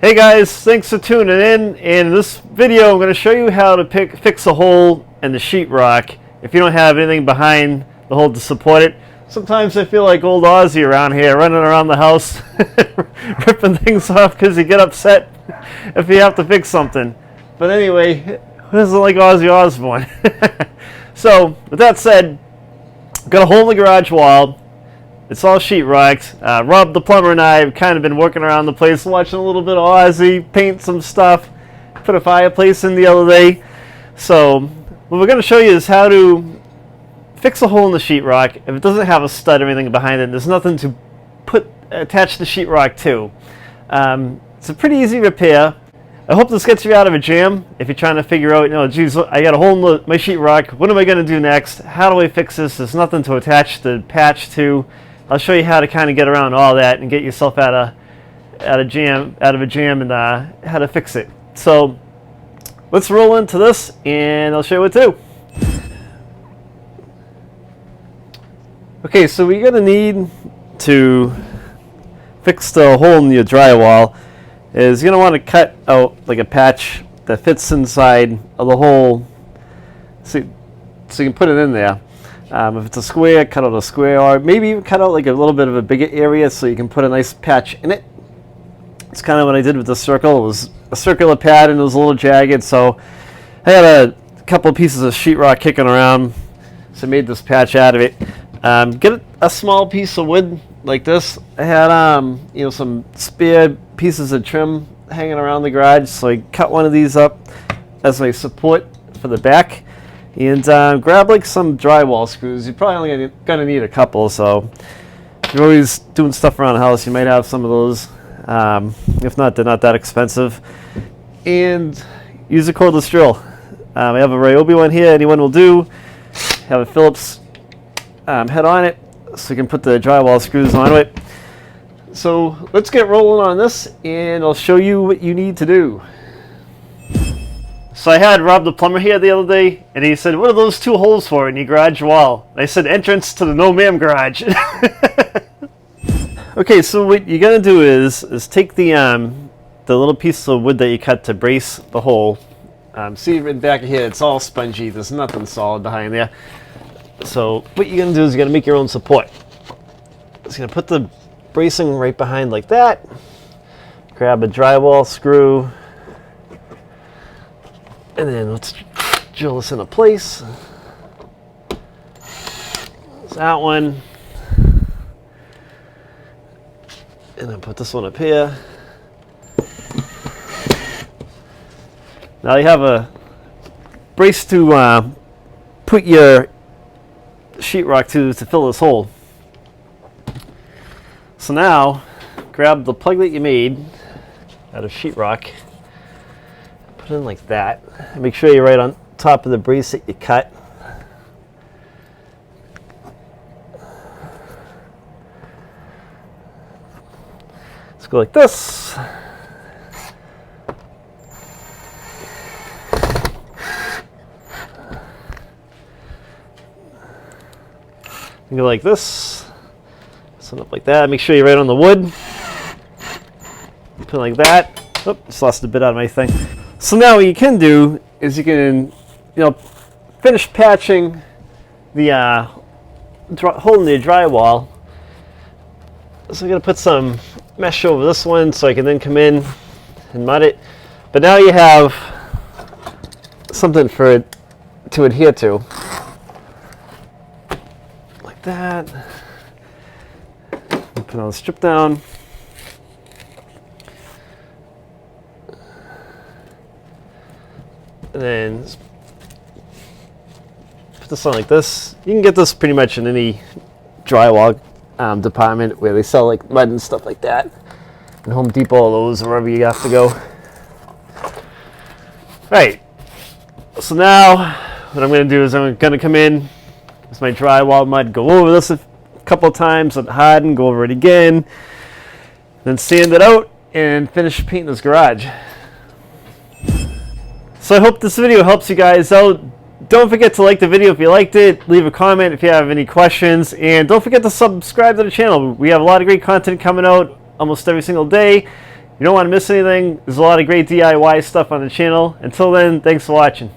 Hey guys, thanks for tuning in. In this video, I'm going to show you how to fix a hole in the sheetrock if you don't have anything behind the hole to support it. Sometimes I feel like old Aussie around here, running around the house, ripping things off because you get upset if you have to fix something. But anyway, who doesn't like Ozzy Osbourne? So, with that said, I've got a hole in the garage wall. It's all sheetrocked. Rob the plumber and I have kind of been working around the place, watching a little bit of Ozzy, paint some stuff, put a fireplace in the other day. So what we're going to show you is how to fix a hole in the sheetrock. If it doesn't have a stud or anything behind it, there's nothing to attach the sheetrock to. It's a pretty easy repair. I hope this gets you out of a jam if you're trying to figure out, geez, I got a hole in my sheetrock. What am I going to do next? How do I fix this? There's nothing to attach the patch to. I'll show you how to kind of get around all that and get yourself out of a jam and how to fix it. So let's roll into this and I'll show you what to do. Okay, so what you're going to need to fix the hole in your drywall is you're going to want to cut out like a patch that fits inside of the hole so you can put it in there. If it's a square, cut out a square, or maybe even cut out like a little bit of a bigger area so you can put a nice patch in it. It's kind of what I did with the circle. It was a circular pad and it was a little jagged, so I had a couple of pieces of sheetrock kicking around, so I made this patch out of it. Get a small piece of wood like this. I had some spare pieces of trim hanging around the garage, so I cut one of these up as my support for the back. And grab like some drywall screws. You're probably only going to need a couple, so if you're always doing stuff around the house, you might have some of those. If not, they're not that expensive. And use a cordless drill. I have a Ryobi one here, anyone will do. Have a Phillips head on it, so you can put the drywall screws onto it. So let's get rolling on this, and I'll show you what you need to do. So I had Rob the plumber here the other day, and he said, "What are those two holes for in your garage wall?" And I said, "Entrance to the no-ma'am garage." Okay, so what you're gonna do is take the little piece of wood that you cut to brace the hole. See right back here, it's all spongy. There's nothing solid behind there. So what you're gonna do is you're gonna make your own support. Just gonna put the bracing right behind like that. Grab a drywall screw. And then let's drill this into place. There's that one. And then put this one up here. Now you have a brace to put your sheetrock to fill this hole. So now, grab the plug that you made out of sheetrock. Put it in like that. And make sure you're right on top of the brace that you cut. Let's go like this. You go like this. Set up like that. Make sure you're right on the wood. Put it like that. Oop, just lost a bit out of my thing. So now what you can do is you can, finish patching the hole in the drywall. So I'm going to put some mesh over this one so I can then come in and mud it. But now you have something for it to adhere to. Like that. Put on the strip down. And then put this on like this. You can get this pretty much in any drywall department where they sell like mud and stuff like that. And Home Depot, or Lowe's, or wherever you have to go. Right. So now what I'm going to do is I'm going to come in with my drywall mud, go over this a couple of times, let it harden, go over it again, then sand it out and finish painting this garage. So I hope this video helps you guys out. Don't forget to like the video if you liked it. Leave a comment if you have any questions. And don't forget to subscribe to the channel. We have a lot of great content coming out almost every single day. You don't want to miss anything. There's a lot of great DIY stuff on the channel. Until then, thanks for watching.